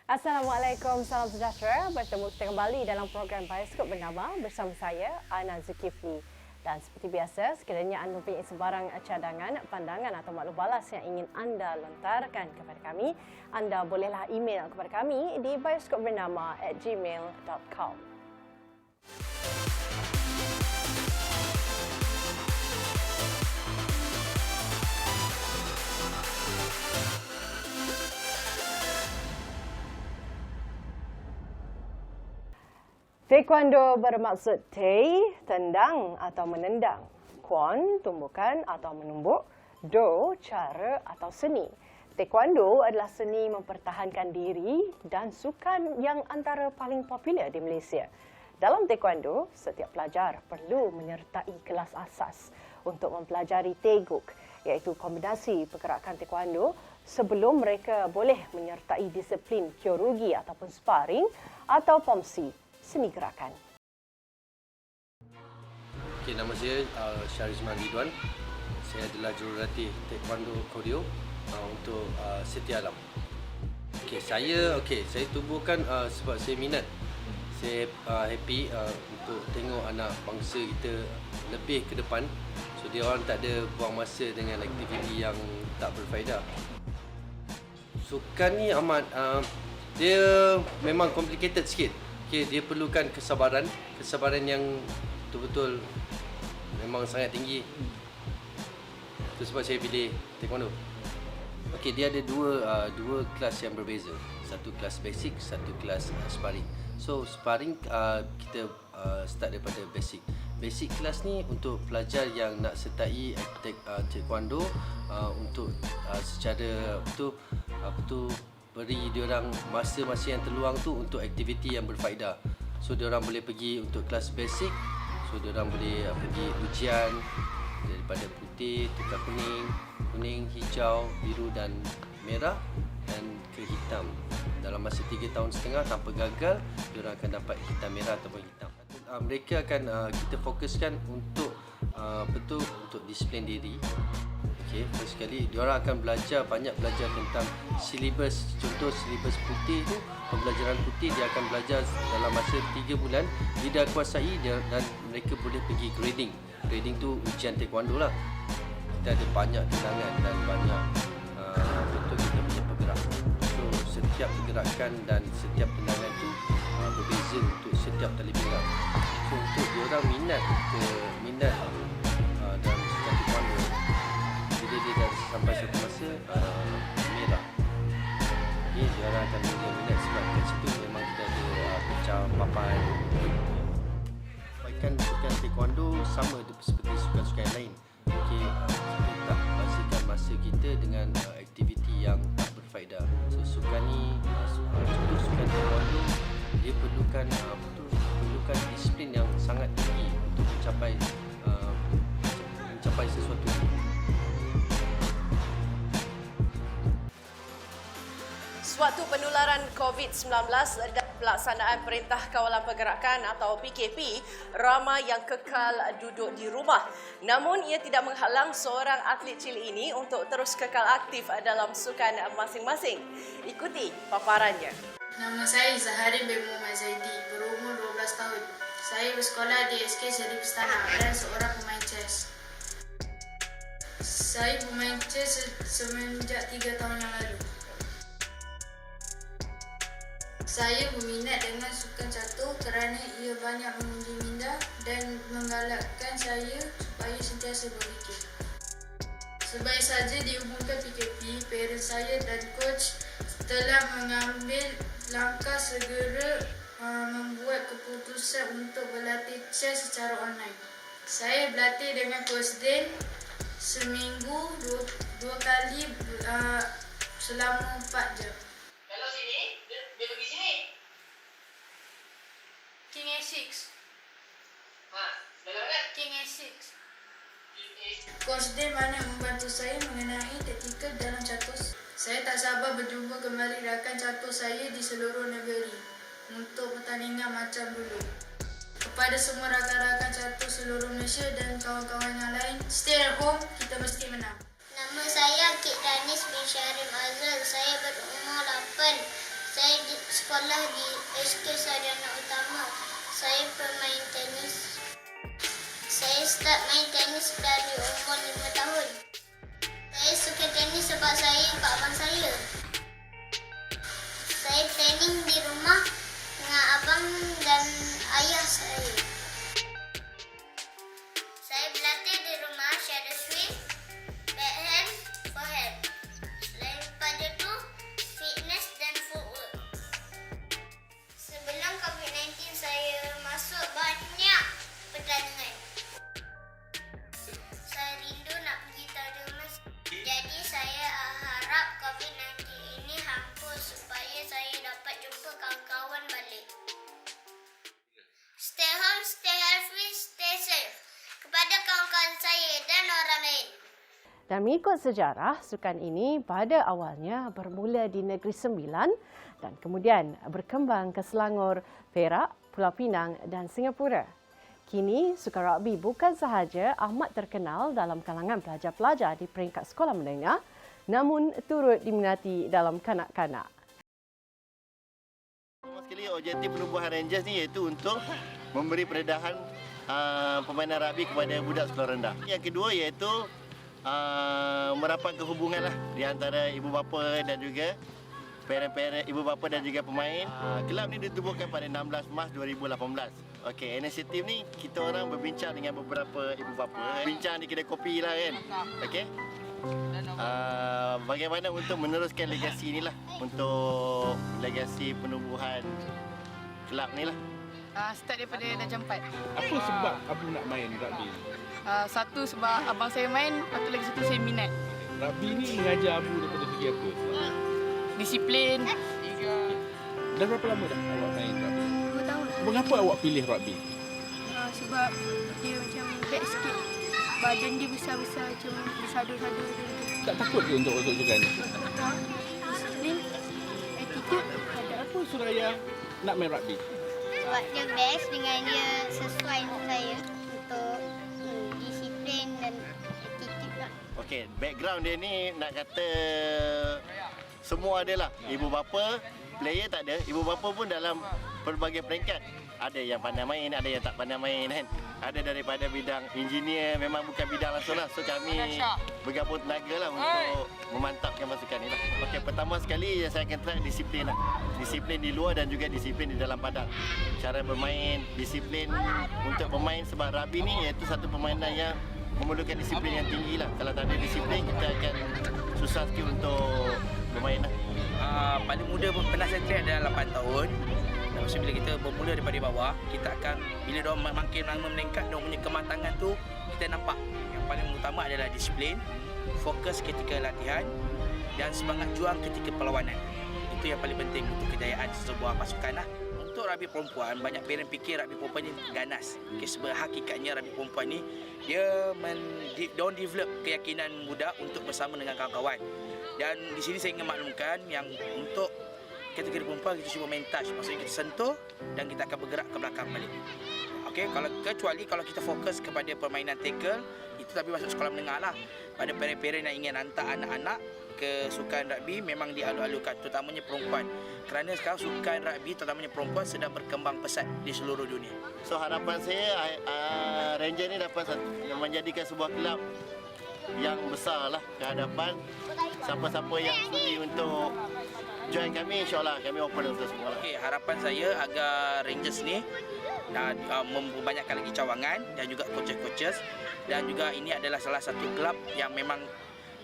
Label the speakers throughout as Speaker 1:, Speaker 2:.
Speaker 1: Assalamualaikum, salam sejahtera. Bertemu kita kembali dalam program Bioskop Bernama bersama saya, Ana Zulkifli. Dan seperti biasa, sekiranya anda mempunyai sebarang cadangan, pandangan atau maklum balas yang ingin anda lontarkan kepada kami, anda bolehlah email kepada kami di bioskopbernama@gmail.com. Taekwondo bermaksud tei, tendang atau menendang. Kwon, tumbukan atau menumbuk. Do, cara atau seni. Taekwondo adalah seni mempertahankan diri dan sukan yang antara paling popular di Malaysia. Dalam Taekwondo, setiap pelajar perlu menyertai kelas asas untuk mempelajari Taeguk, iaitu kombinasi pergerakan Taekwondo sebelum mereka boleh menyertai disiplin kyorugi ataupun sparring atau pomsi, seni gerakan.
Speaker 2: Okay, nama saya Syarizman Ridwan. Saya adalah jurulatih Taekwondo Koreo untuk Setia Alam. Saya tubuhkan sebab saya minat. Saya happy untuk tengok anak bangsa kita lebih ke depan. So dia orang tak ada buang masa dengan aktiviti yang tak berfaedah. Sukan ni amat dia memang complicated sikit. Dia perlukan kesabaran yang betul-betul memang sangat tinggi. Itu sebab saya pilih Taekwondo. Dia ada dua kelas yang berbeza. Satu kelas basic, satu kelas sparring. So sparring kita start daripada basic. Basic kelas ni untuk pelajar yang nak sertai Taekwondo untuk secara beri diorang masa-masa yang terluang tu untuk aktiviti yang berfaedah. So diorang boleh pergi untuk kelas basic. So diorang boleh pergi ujian daripada putih, tukar kuning, hijau, biru dan merah dan ke hitam. Dalam masa 3 tahun setengah tanpa gagal, diorang akan dapat hitam merah ataupun hitam. Mereka akan kita fokuskan untuk untuk disiplin diri. First sekali diorang akan banyak belajar tentang silibus. Contoh silibus putih tu, pembelajaran putih dia akan belajar dalam masa 3 bulan. Dia dah kuasai dan mereka boleh pergi grading. Grading tu ujian Taekwondo lah. Kita ada banyak tendangan dan banyak kita punya pergerakan. So setiap pergerakan dan setiap tendangan tu berbeza untuk setiap tali pinggang. So untuk diorang minat dalam sukan Taekwondo, dia dah sampai satu masa merah. Dia orang akan minat sebab kat situ memang kita ada pecah papan. Baikkan sukan Taekwondo sama seperti sukan-sukan yang lain. Kita tak basikan masa kita dengan aktiviti yang tak berfaedah. So sukan ni, contoh sukan Taekwondo, dia perlukan disiplin yang sangat tinggi untuk mencapai sesuatu.
Speaker 3: Sewaktu penularan COVID-19 dan pelaksanaan Perintah Kawalan Pergerakan atau PKP, ramai yang kekal duduk di rumah. Namun ia tidak menghalang seorang atlet cilik ini untuk terus kekal aktif dalam sukan masing-masing. Ikuti paparannya.
Speaker 4: Nama saya Zaharin bin Muhammad Zaidi, berumur 12 tahun. Saya bersekolah di SK Seri Pestana dan seorang pemain chess. Saya bermain chess semenjak 3 tahun yang lalu. Saya berminat dengan sukan catur kerana ia banyak mengundi minda dan menggalakkan saya supaya sentiasa berfikir. Sebaik saja diumumkan PKP, parent saya dan coach telah mengambil langkah segera membuat keputusan untuk berlatih chess secara online. Saya berlatih dengan Coach Dan seminggu dua kali selama 4 jam.
Speaker 3: Kalau sini, dia pergi sini.
Speaker 4: King A6.
Speaker 3: Dalam mana?
Speaker 4: King A6. Coach Dan banyak membantu saya mengenai taktikal dalam catur. Saya tak sabar berjumpa kembali rakan catur saya di seluruh negeri untuk pertandingan macam dulu. Kepada semua rakan-rakan catur seluruh Malaysia dan kawan-kawan yang lain, stay at home, kita mesti menang.
Speaker 5: Nama saya Kit Danis bin Syarim Azal. Saya berumur 8. Saya
Speaker 4: sekolah di SK Sarjana Utama. Saya pemain tenis. Saya start main tenis dari umur 5 tahun. Saya suka tenis sebab saya ikut abang saya. Saya training di rumah dengan abang dan ayah saya. Saya berlatih di rumah shadow swing, backhand, forehand. Selain pada itu, fitness dan footwork. Sebelum COVID-19, saya masuk banyak pertandingan. Saya rindu nak pergi Taman Emas. Jadi saya harap COVID-19 ini hapus supaya saya dapat jumpa kawan-kawan balik. Stay home, stay healthy, stay safe. Kepada kawan-kawan saya dan orang lain.
Speaker 1: Dan mengikut sejarah, sukan ini pada awalnya bermula di Negeri Sembilan dan kemudian berkembang ke Selangor, Perak, Pulau Pinang dan Singapura. Kini, sukan rugby bukan sahaja amat terkenal dalam kalangan pelajar-pelajar di peringkat sekolah menengah, namun turut diminati dalam kanak-kanak.
Speaker 5: Pertama sekali, objektif penubuhan Rangers ni iaitu untuk memberi peredahan permainan rugby kepada budak sekolah rendah. Yang kedua iaitu merapatkan hubungan lah di antara ibu bapa dan juga parent-parent, ibu bapa dan juga pemain. Kelab ni ditubuhkan pada 16 Mac 2018. Okey, inisiatif ni kita orang berbincang dengan beberapa ibu bapa. Bincang di kedai kopi lah kan. Okey. Bagaimana untuk meneruskan legasi ni lah, untuk legasi penubuhan kelab ni lah.
Speaker 6: Start daripada darjah 4.
Speaker 7: Apa sebab Abu nak main rugby?
Speaker 6: Satu sebab abang saya main, satu lagi satu saya minat.
Speaker 7: Rugby ni mengajar Abu daripada segi apa?
Speaker 6: Disiplin.
Speaker 7: Dah berapa lama dah awak main rugby?
Speaker 6: 2 tahun.
Speaker 7: Mengapa awak pilih rugby?
Speaker 6: Sebab dia macam back sikit. Badan dia besar-besar macam bersadu-sadu.
Speaker 7: Tak takut ke untuk masuk sukan ni?
Speaker 6: Disiplin, attitude.
Speaker 7: Ada apa Suraya nak main rugby?
Speaker 4: Sebab dia best dengan dia sesuai untuk saya untuk disiplin dan attitude lah.
Speaker 5: Okey, background dia ni nak kata semua ada lah. Ibu bapa, player tak ada. Ibu bapa pun dalam pelbagai peringkat. Ada yang pandai main, ada yang tak pandai main kan. Ada daripada bidang engineer, memang bukan bidang langsung lah. So kami bergabung tenaga lah untuk memantapkan pasukan ni lah. Okey, pertama sekali yang saya akan try disiplin lah. Disiplin di luar dan juga disiplin di dalam padang. Cara bermain, disiplin untuk bermain sebab rugby ni iaitu satu permainan yang memerlukan disiplin yang tinggi lah. Kalau tak ada disiplin, kita akan susah sikit untuk bermain lah.
Speaker 8: Paling muda pun pernah saya track adalah 8 tahun. Lepas tu bila kita bermula daripada bawah, kita akan bila diorang makin lama meningkat, diorang punya kematangan tu kita nampak. Yang paling utama adalah disiplin, fokus ketika latihan dan semangat juang ketika perlawanan. Itu yang paling penting untuk kejayaan sebuah pasukan lah. Untuk rugby perempuan, banyak parent fikir rugby perempuan ni ganas. Sebab hakikatnya rugby perempuan ni dia develop keyakinan budak untuk bersama dengan kawan-kawan. Dan di sini saya ingin maklumkan yang untuk kategori perempuan kita cuba main touch, maksudnya kita sentuh dan kita akan bergerak ke belakang balik. Okey, kecuali kalau kita fokus kepada permainan tackle, itu tapi masuk sekolah menengah lah. Pada parent-parent yang ingin hantar anak-anak ke sukan rugby memang dialu-alukan, terutamanya perempuan. Kerana sekarang sukan rugby terutamanya perempuan sedang berkembang pesat di seluruh dunia.
Speaker 5: So harapan saya Ranger ni dapat menjadikan sebuah kelab yang besar lah ke hadapan. Siapa-siapa yang sudi untuk join kami, insyaAllah kami open untuk semua lah.
Speaker 8: Okay, harapan saya agar Rangers ni membanyakkan lagi cawangan dan juga coaches-coaches, dan juga ini adalah salah satu kelab yang memang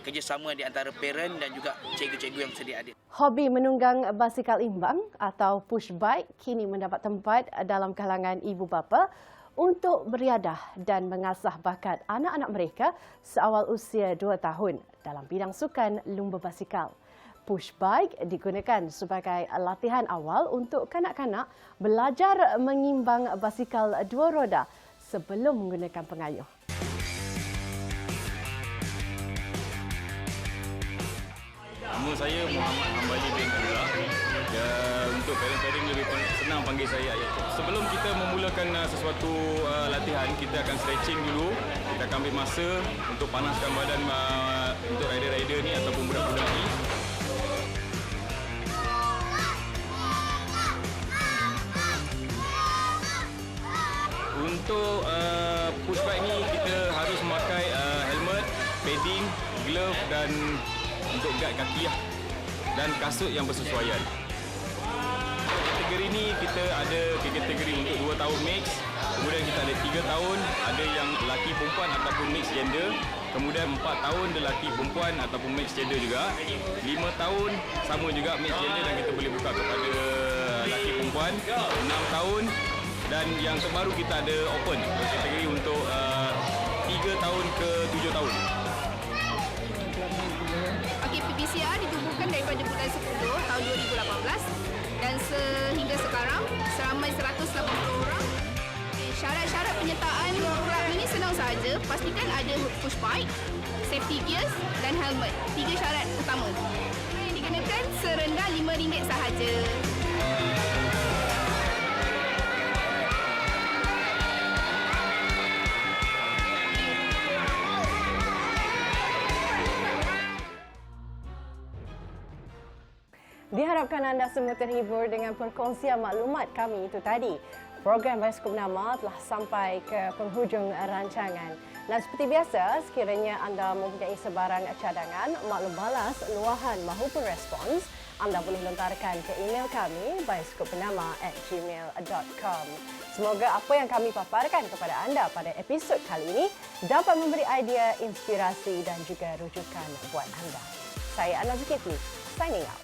Speaker 8: kerjasama di antara parent dan juga cikgu-cikgu yang sedia ada.
Speaker 1: Hobi menunggang basikal imbang atau push bike kini mendapat tempat dalam kalangan ibu bapa untuk beriadah dan mengasah bakat anak-anak mereka seawal usia 2 tahun dalam bidang sukan lumba basikal. Push bike digunakan sebagai latihan awal untuk kanak-kanak belajar mengimbang basikal 2 roda sebelum menggunakan pengayuh.
Speaker 9: Nama saya Muhammad Hambali bin Abdullah. Untuk parent-parent lebih senang panggil saya Ayat. Sebelum kita memulakan sesuatu latihan, kita akan stretching dulu. Kita akan ambil masa untuk panaskan badan untuk rider-rider ni ataupun budak-budak ni. untuk push bike ni kita harus memakai helmet, padding, glove dan untuk guard kaki lah. Dan kasut yang bersesuaian. Kategori ni kita ada kategori untuk 2 tahun mix, kemudian kita ada 3 tahun, ada yang lelaki perempuan ataupun mix gender, kemudian 4 tahun lelaki perempuan ataupun mix gender juga, 5 tahun sama juga mix gender dan kita boleh buka kepada lelaki perempuan, 6 tahun dan yang terbaru kita ada open kategori untuk 3 tahun ke 7 tahun.
Speaker 6: Okey, PPCR ditubuhkan daripada bulan 10 tahun 2018 dan sehingga sekarang seramai 180 orang. Syarat-syarat penyertaan kelab ini senang sahaja. Pastikan ada push bike, safety gears dan helmet. 3 syarat utama. Yang dikenakan serendah RM5 sahaja.
Speaker 1: Diharapkan anda semua terhibur dengan perkongsian maklumat kami itu tadi. Program Bioskop Nama telah sampai ke penghujung rancangan. Dan seperti biasa, sekiranya anda mempunyai sebarang cadangan, maklum balas, luahan mahupun respons, anda boleh lontarkan ke email kami bioskopnama@gmail.com. Semoga apa yang kami paparkan kepada anda pada episod kali ini dapat memberi idea, inspirasi dan juga rujukan buat anda. Saya Ana Zulkifli, signing out.